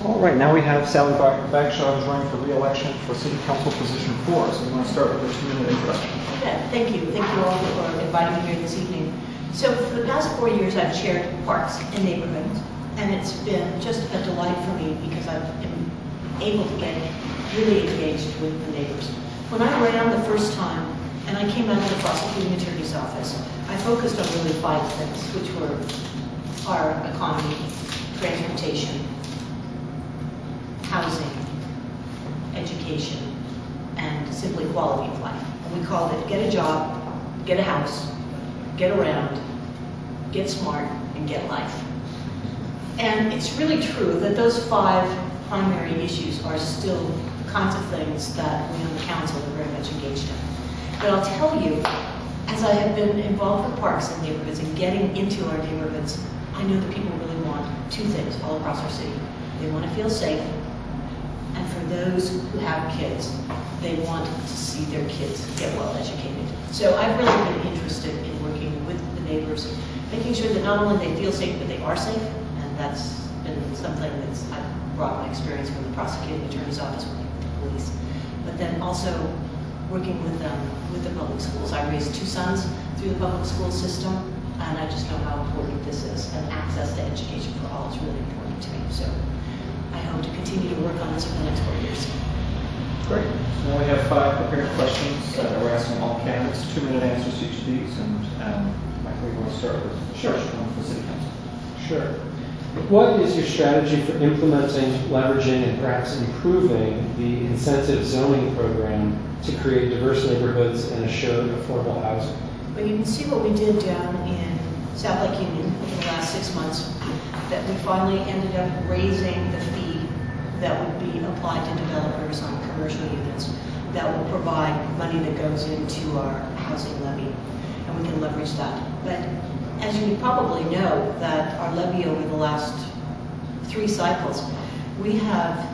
All right, now we have Sally Bagshaw who's running for re-election for City Council Position 4. So we want to start with a 2-minute introduction. Yeah, thank you. Thank you all for inviting me here this evening. So for the past 4 years, I've chaired parks and neighborhoods, and it's been just a delight for me because I've been able to get really engaged with the neighbors. When I ran the first time, and I came out of the prosecuting attorney's office, I focused on really 5 things, which were our economy, transportation, housing, education, and simply quality of life. And we called it get a job, get a house, get around, get smart, and get life. And it's really true that those 5 primary issues are still the kinds of things that we on the council are very much engaged in. But I'll tell you, as I have been involved with parks and neighborhoods and getting into our neighborhoods, I know that people really want 2 things all across our city. They want to feel safe, and for those who have kids, they want to see their kids get well educated. So I've really been interested in working with the neighbors, making sure that not only they feel safe, but they are safe, and that's been something that's I've brought my experience from the prosecuting attorney's office with the police, but then also working with the public schools. I raised 2 sons through the public school system, and I just know how important this is, and access to education for all is really important to me. So I hope to continue to work on this for the next 4 years. Great. So now we have 5 prepared questions. We're asking all candidates 2-minute answers to each of these, and Michael, you want to start with the first one for City Council? Sure. What is your strategy for implementing, leveraging, and perhaps improving the incentive zoning program to create diverse neighborhoods and assure affordable housing? But you can see what we did down in South Lake Union in the last 6 months, that we finally ended up raising the fee that would be applied to developers on commercial units that will provide money that goes into our housing levy, and we can leverage that. But as you probably know, that our levy over the last 3 cycles, we have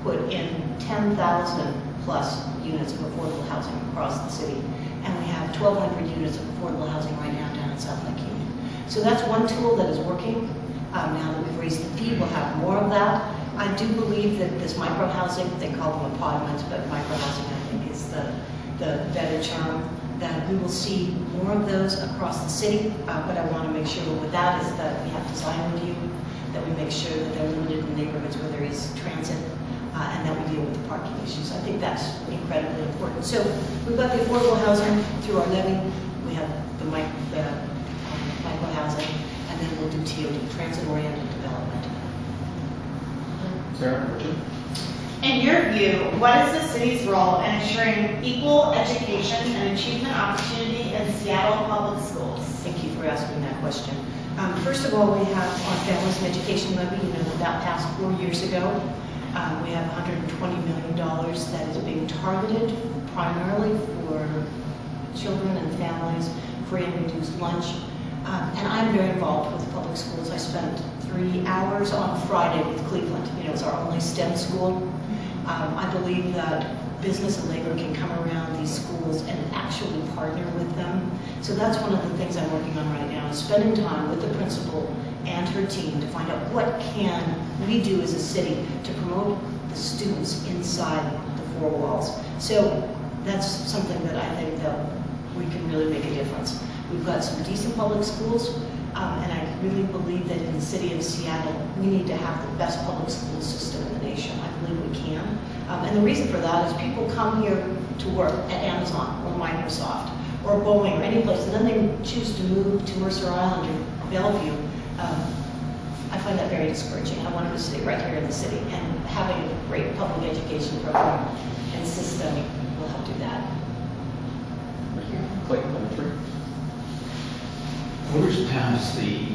put in 10,000 plus units of affordable housing across the city, and we have 1,200 units of affordable housing right now down in South Lake Union. So that's one tool that is working. Now that we've raised the fee, we'll have more of that. I do believe that this micro-housing, they call them apartments, but micro-housing I think is the better term, that we will see more of those across the city. But I want to make sure with that is that we have design review, that we make sure that they're limited in neighborhoods where there is transit, and that we deal with the parking issues. I think that's incredibly important. So we've got the affordable housing through our levy. We have the micro-housing, and then we'll do TOD, transit-oriented development. Sarah, Richard? In your view, what is the city's role in ensuring equal education and achievement opportunity in Seattle public schools? Thank you for asking that question. First of all, we have our Families and Education Levy. You know that passed 4 years ago. We have $120 million that is being targeted primarily for children and families, free and reduced lunch. And I'm very involved with public schools. I spent 3 hours on Friday with Cleveland. You know, it's our only STEM school. I believe that business and labor can come around these schools and actually partner with them. So that's one of the things I'm working on right now, is spending time with the principal and her team to find out what can we do as a city to promote the students inside the 4 walls. So that's something that I think that we can really make a difference. We've got some decent public schools, and I really believe that in the city of Seattle, we need to have the best public school system in the nation. I believe we can. And the reason for that is people come here to work at Amazon or Microsoft or Boeing or any place, and then they choose to move to Mercer Island or Bellevue. I find that very discouraging. I want them to stay right here in the city, and having a great public education program and system will help do that. Clayton, number 3. Voters passed the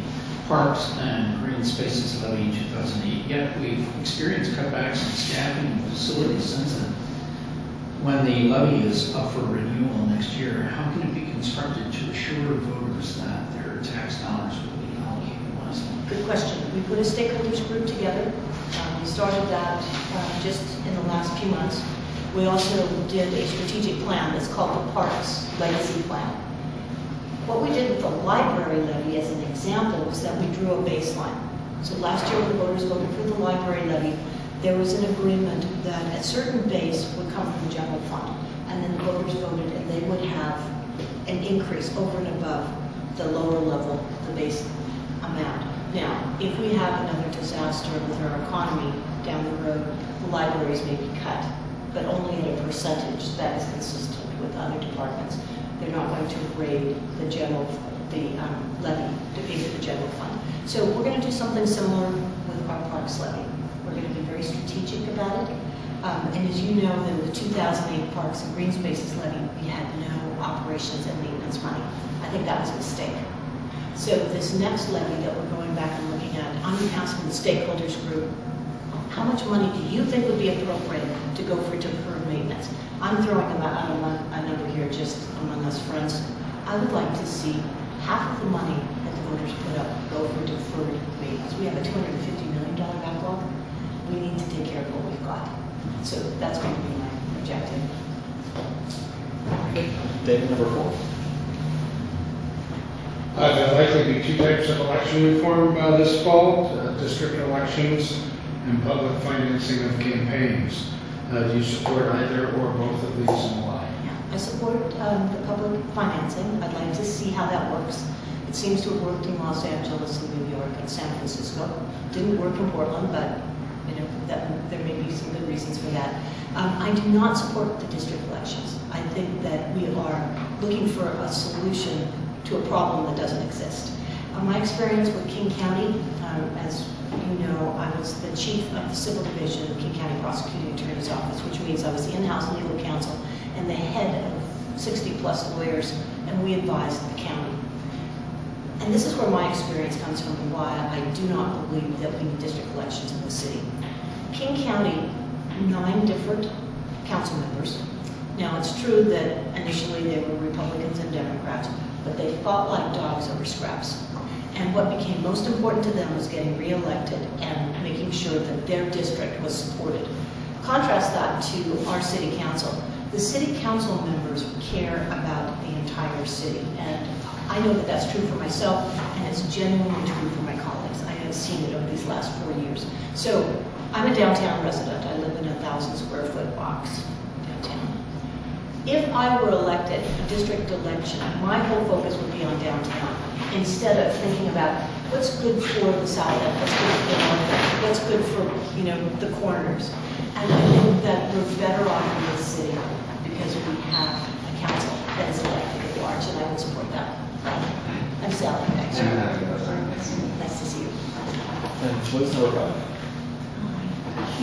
Parks and Green Spaces Levy in 2008, yet we've experienced cutbacks in staffing and facilities since then. When the levy is up for renewal next year, how can it be constructed to assure voters that their tax dollars will be allocated wisely? Good question. We put a stakeholders group together. We started that just in the last few months. We also did a strategic plan that's called the Parks Legacy Plan. What we did with the library levy as an example was that we drew a baseline. So last year when the voters voted for the library levy, there was an agreement that a certain base would come from the general fund. And then the voters voted and they would have an increase over and above the lower level, the base amount. Now, if we have another disaster with our economy down the road, the libraries may be cut, but only at a percentage that is consistent with other departments. They're not going to raid the levy to pay for the general fund. So we're going to do something similar with our parks levy. We're going to be very strategic about it. And as you know, in the 2008 Parks and Green Spaces levy, we had no operations and maintenance money. I think that was a mistake. So this next levy that we're going back and looking at, I'm asking the stakeholders group, how much money do you think would be appropriate to go for deferred maintenance? I'm throwing out a number here just among us friends. I would like to see half of the money that the voters put up go for deferred maintenance. We have a $250 million backlog. We need to take care of what we've got. So that's going to be my objective. Okay. David, number 4. There'll likely be 2 types of election reform this fall, district elections and public financing of campaigns. Do you support either or both of these and why? I support the public financing. I'd like to see how that works. It seems to have worked in Los Angeles and New York and San Francisco. Didn't work in Portland, but you know there may be some good reasons for that. I do not support the district elections. I think that we are looking for a solution to a problem that doesn't exist. My experience with King County, as you know, I was the chief of the civil division of King County Prosecuting Attorney's Office, which means I was in-house legal counsel and the head of 60-plus lawyers, and we advised the county. And this is where my experience comes from and why I do not believe that we need district elections in the city. King County, 9 different council members. Now, it's true that initially they were Republicans and Democrats, but they fought like dogs over scraps. And what became most important to them was getting reelected and making sure that their district was supported. Contrast that to our city council. The city council members care about the entire city. And I know that that's true for myself, and it's genuinely true for my colleagues. I have seen it over these last 4 years. So I'm a downtown resident. I live in a 1,000-square-foot box downtown. If I were elected, a district election, my whole focus would be on downtown, instead of thinking about what's good for the south end, what's good for the north end, what's good for, you know, the corners. And I think that we're better off in this city because we have a council that is elected at large, and I would support that. I'm Sally Bagshaw. Nice to see you. And Liz, number 5.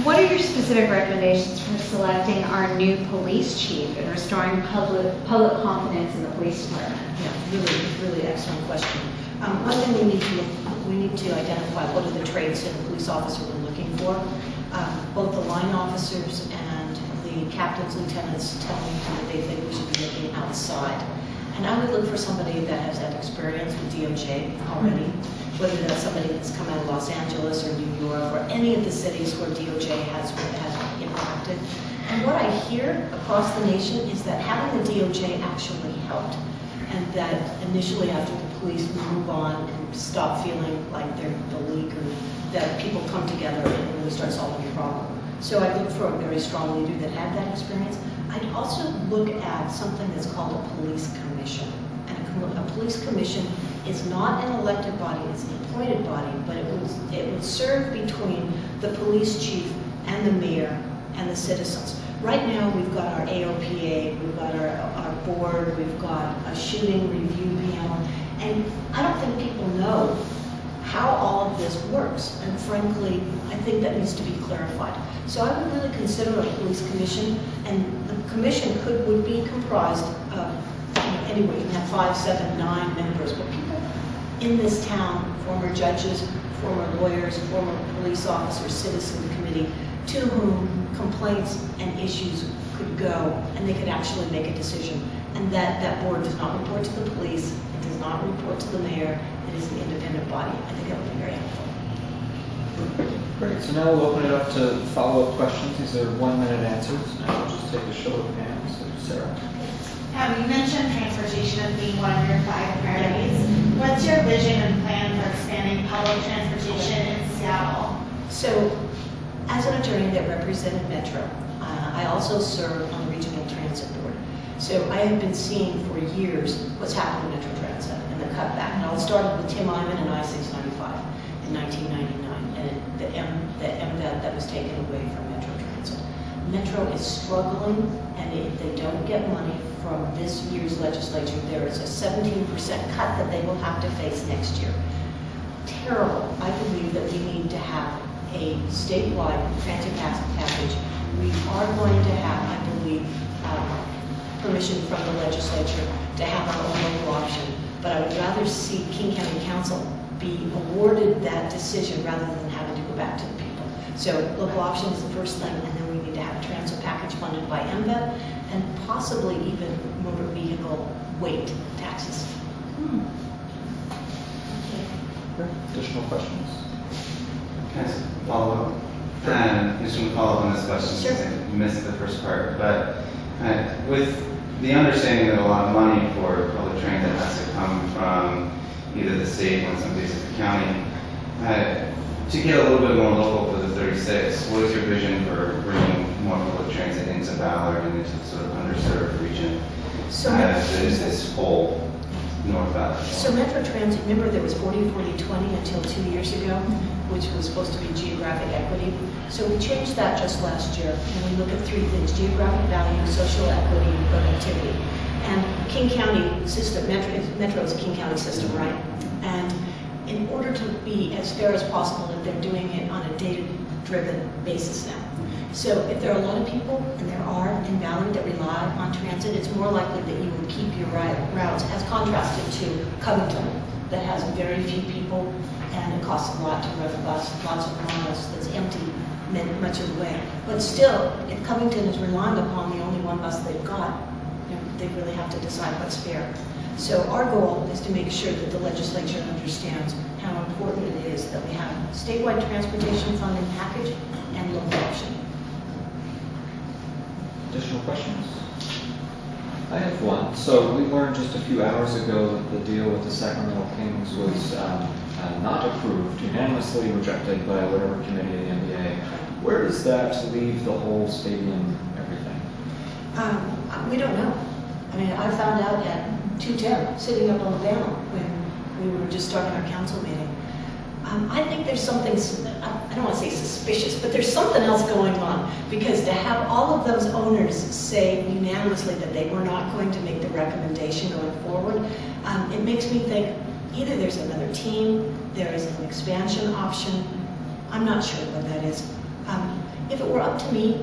What are your specific recommendations for selecting our new police chief and restoring public confidence in the police department? Yeah, really excellent question. One thing we need to identify what are the traits in a police officer we're looking for. Both the line officers and the captains, lieutenants tell me that they think we should be looking outside. And I would look for somebody that has had experience with DOJ already, whether that's somebody that's come out of Los Angeles or New York or any of the cities where DOJ has impacted. And what I hear across the nation is that having the DOJ actually helped, and that initially after the police move on and stop feeling like they're the league, or that people come together and really start solving the problem. So I look for a very strong leader that had that experience. I'd also look at something that's called a police commission. And a police commission is not an elected body, it's an appointed body, but it would serve between the police chief and the mayor and the citizens. Right now, we've got our AOPA, we've got our board, we've got a shooting review panel, and I don't think people know how all of this works. And frankly, I think that needs to be clarified. So I would really consider a police commission, and the commission would be comprised of, anyway, you can have 5, 7, 9 members, but people in this town, former judges, former lawyers, former police officers, citizen committee, to whom complaints and issues could go, and they could actually make a decision. And that board does not report to the police, it does not report to the mayor, it is an independent body. I think that would be very helpful. Great, so now we'll open it up to follow-up questions. These are 1-minute answers, and I'll just take a show of hands. So Sarah. You mentioned transportation as being one of your 5 priorities. What's your vision and plan for expanding public transportation in Seattle? So, as an attorney that represented Metro, I also serve on the Regional Transit Board. So I have been seeing for years what's happened to Metro Transit and the cutback. And it all started with Tim Iman and I-695 in 1999, and the MVET that was taken away from Metro Transit. Metro is struggling, and if they don't get money from this year's legislature, there is a 17% cut that they will have to face next year. Terrible. I believe that we need to have a statewide transit package. We are going to have, I believe, permission from the legislature to have our own local option. But I would rather see King County Council be awarded that decision rather than having to go back to the people. So local option is the first thing, and then we need to have a transit package funded by MVET and possibly even motor vehicle weight taxes. Additional questions? Can I just follow up? I just want to follow up on this question since I missed the first part. But with the understanding that a lot of money for public transit has to come from either the state or in some cases the county, to get a little bit more local for the 36, what is your vision for bringing more public transit into Ballard and into sort of underserved region as this whole North Valley? So Metro Transit, remember there was 40-40-20 until 2 years ago, which was supposed to be geographic equity. So we changed that just last year, and we look at 3 things: geographic value, social equity, and productivity. And King County system, Metro is a King County system, right? And in order to be as fair as possible, that they're doing it on a data-driven basis now. So if there are a lot of people, and there are in Ballard that rely on transit, it's more likely that you will keep your routes as contrasted to Covington, that has very few people, and it costs a lot to run a bus, lots of miles that's empty much of the way. But still, if Covington is relying upon the only one bus they've got, they really have to decide what's fair. So our goal is to make sure that the legislature understands how important it is that we have statewide transportation funding package and local option. Additional questions? I have one. So we learned just a few hours ago that the deal with the Sacramento Kings was not approved, unanimously rejected by whatever committee of the NBA. Where does that leave the whole stadium, everything? We don't know. I mean, I found out at 2:10, sitting up on the panel when we were just starting our council meeting. I think there's something, I don't want to say suspicious, but there's something else going on, because to have all of those owners say unanimously that they were not going to make the recommendation going forward, it makes me think either there's another team, there is an expansion option. I'm not sure what that is. If it were up to me,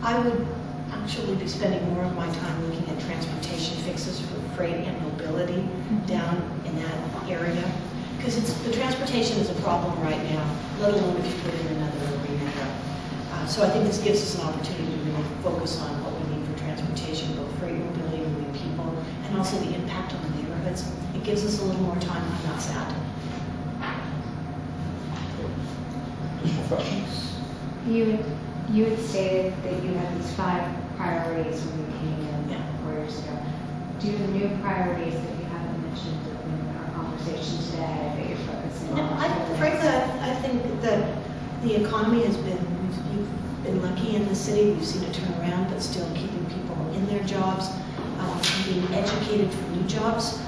I would actually be spending more of my time looking at transportation fixes for freight and mobility down in that area. Because the transportation is a problem right now, let alone if you put in another arena. So I think this gives us an opportunity to really focus on what we need for transportation, both freight, mobility, moving people, and also the impact on the neighborhoods. It gives us a little more time. I'm not sad. Additional questions? You had stated that you had these 5 priorities when you came in 4 years ago. Do you have new priorities that you haven't mentioned in our conversation today that you're focusing on? Frankly, I think that the economy has been, we've been lucky in the city. We've seen it turn around, but still keeping people in their jobs, being educated for new jobs.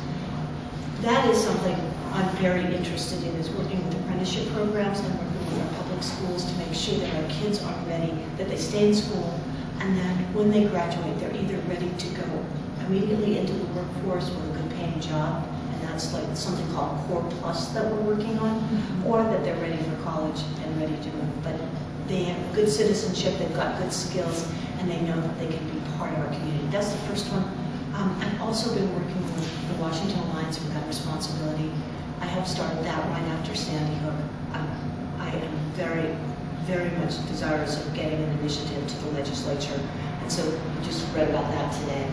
That is something I'm very interested in, is working with apprenticeship programs and working with our public schools to make sure that our kids are ready, that they stay in school, and that when they graduate, they're either ready to go immediately into the workforce with a good paying job, and that's like something called Core Plus that we're working on, or that they're ready for college and ready to move. But they have good citizenship, they've got good skills, and they know that they can be part of our community. That's the first one. I've also been working with the Washington Alliance for Gun Responsibility. I have started that right after Sandy Hook. I am very, very much desirous of getting an initiative to the legislature, and so we just read about that today.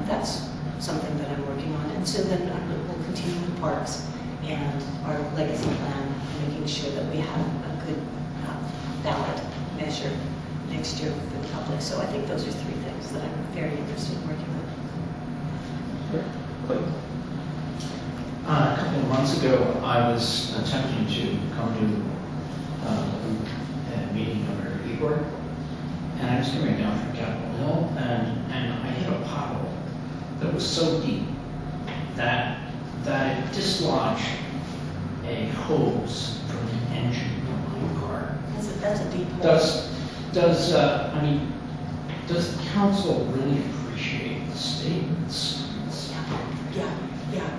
That's something that I'm working on, and so then we'll continue with parks and our legacy plan, making sure that we have a good ballot measure next year for the public. So I think those are 3 things that I'm very interested in working with. Clayton? A couple of months ago, I was attempting to come to a meeting under Igor, and I was coming down from Capitol Hill, and I hit a pothole that was so deep that it dislodged a hose from the engine of my car. That's a deep hole. Does the council really appreciate the statements? Yeah.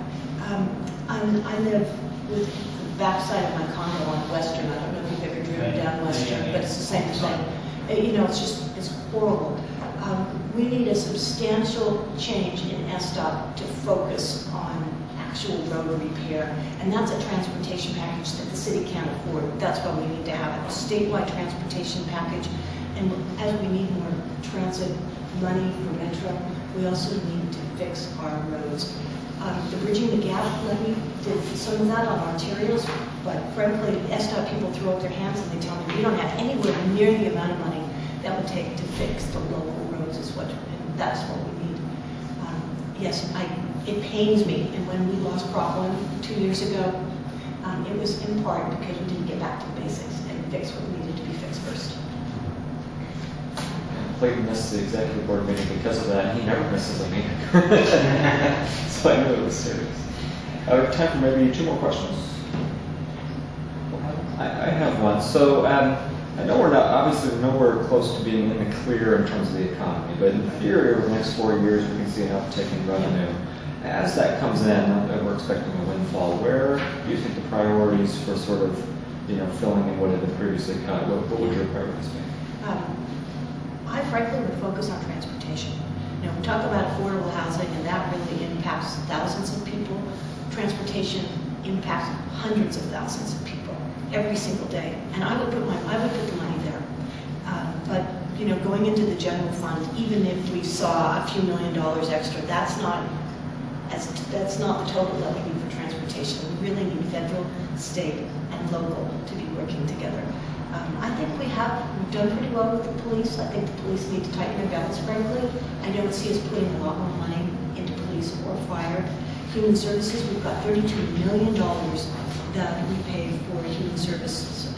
I live with the backside of my condo on Western. I don't know if you've ever driven down Western, but it's the same thing. You know, it's horrible. We need a substantial change in SDOT to focus on actual road repair, and that's a transportation package that the city can't afford. That's why we need to have a statewide transportation package, and as we need more transit money for Metro, we also need to fix our roads. The Bridging the Gap levy did some of that on arterials, but frankly, SDOT people throw up their hands and they tell me we don't have anywhere near the amount of money that would take to fix the local roads and that's what we need. Yes, it pains me, and when we lost Prop 1 2 years ago, it was in part because we didn't get back to the basics and fix what needed to be fixed first. Clayton missed the executive board meeting because of that. He never misses a meeting. So I knew it was serious. We have time for maybe 2 more questions. I have one. So I know we're nowhere close to being in the clear in terms of the economy, but in theory, over the next 4 years, we can see an uptick in revenue. As that comes in, and we're expecting a windfall, where do you think the priorities for sort of, filling in what had been previously cut, what would your priorities be? I frankly would focus on transportation. We talk about affordable housing, and that really impacts thousands of people. Transportation impacts hundreds of thousands of people every single day, and I would put the money there. But going into the general fund, even if we saw a few $1 million extra, that's not the total that we need for transportation. We really need federal, state, and local to be working together. I think we've done pretty well with the police. I think the police need to tighten their belts, frankly. I don't see us putting a lot more money into police or fire. Human services, we've got $32 million that we pay for human services,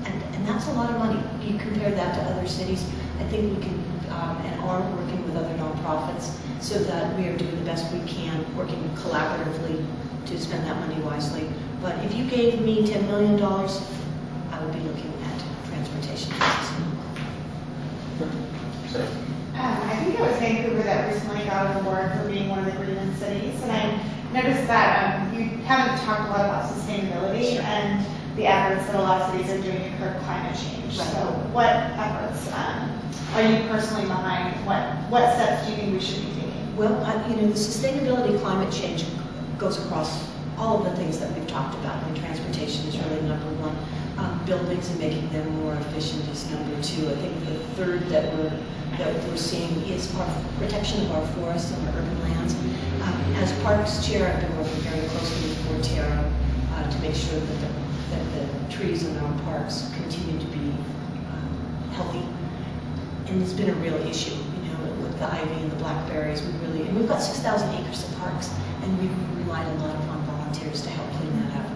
and that's a lot of money. You compare that to other cities, I think we can and are working with other nonprofits so that we are doing the best we can, working collaboratively to spend that money wisely. But if you gave me $10 million, I would be looking at transportation. I think it was Vancouver that recently got an award for being one of the green cities, and I noticed that you haven't talked a lot about sustainability and the efforts that a lot of cities are doing to curb climate change. Right. So what efforts are you personally behind? What steps do you think we should be taking? Well, the sustainability climate change goes across all of the things that we've talked about. Transportation is really number one. Buildings and making them more efficient is number two. I think the third that we're seeing is our protection of our forests and our urban lands. As Parks Chair, I've been working very closely with Forterra to make sure that the trees in our parks continue to be healthy. And it's been a real issue, with the ivy and the blackberries. And we've got 6,000 acres of parks, and we've relied a lot upon volunteers to help clean that up.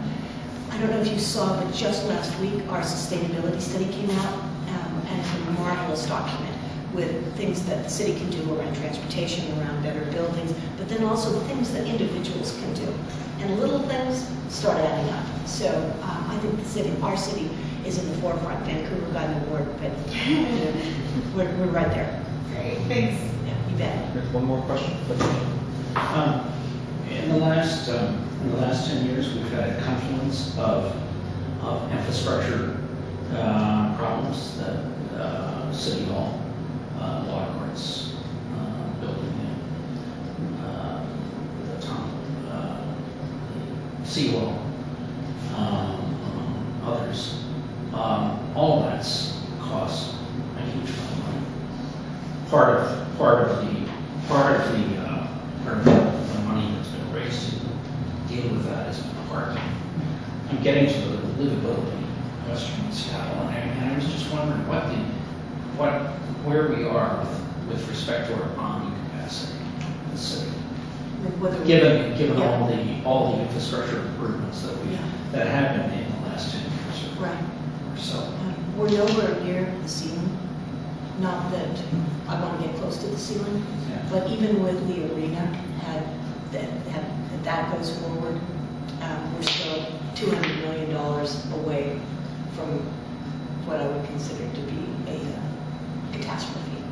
I don't know if you saw, but just last week, our sustainability study came out, and it's a marvelous document with things that the city can do around transportation, around better buildings, but then also things that individuals can do. And little things start adding up. So I think our city is in the forefront. Vancouver got an award, but we're right there. Great, thanks. Yeah, you bet. One more question? In the last 10 years, we've had a confluence of infrastructure problems that City Hall, law courts, building the tunnel, the seawall, others. All of that's cost a huge amount of money. Part of the money that's been raised to deal with that is parking. I'm getting to the livability question in Seattle, and I was just wondering where we are with respect to our bonding capacity in the city. Whether Given yeah. all the infrastructure improvements that have been made in the last 10 years Right. or so. We're nowhere near the ceiling. Not that I want to get close to the ceiling, Yeah. but even with the arena, that goes forward, we're still $200 million away from what I would consider to be a catastrophe.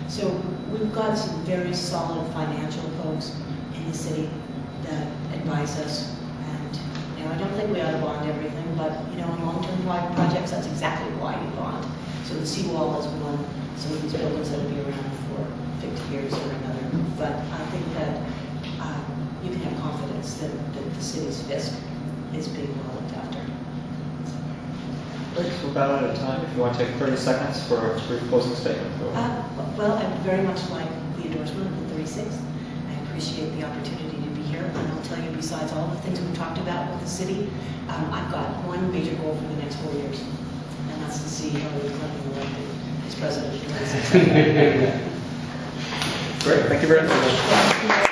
So we've got some very solid financial folks in the city that advise us. And, you know, I don't think we ought to bond everything, but, you know, in long-term projects, that's exactly why you bond. So the seawall is one, some of these buildings that'll be around for 50 years or another. But I think that you can have confidence that the city's fisc is being well looked after. Great, so we're about out of time. If you want to take 30 seconds for a brief closing statement. Well, I'd very much like the endorsement of the 36. I appreciate the opportunity to be here. And I'll tell you, besides all the things we've talked about with the city, I've got one major goal for the next 4 years, and that's to see Hillary Clinton elected as president. Great, thank you very much.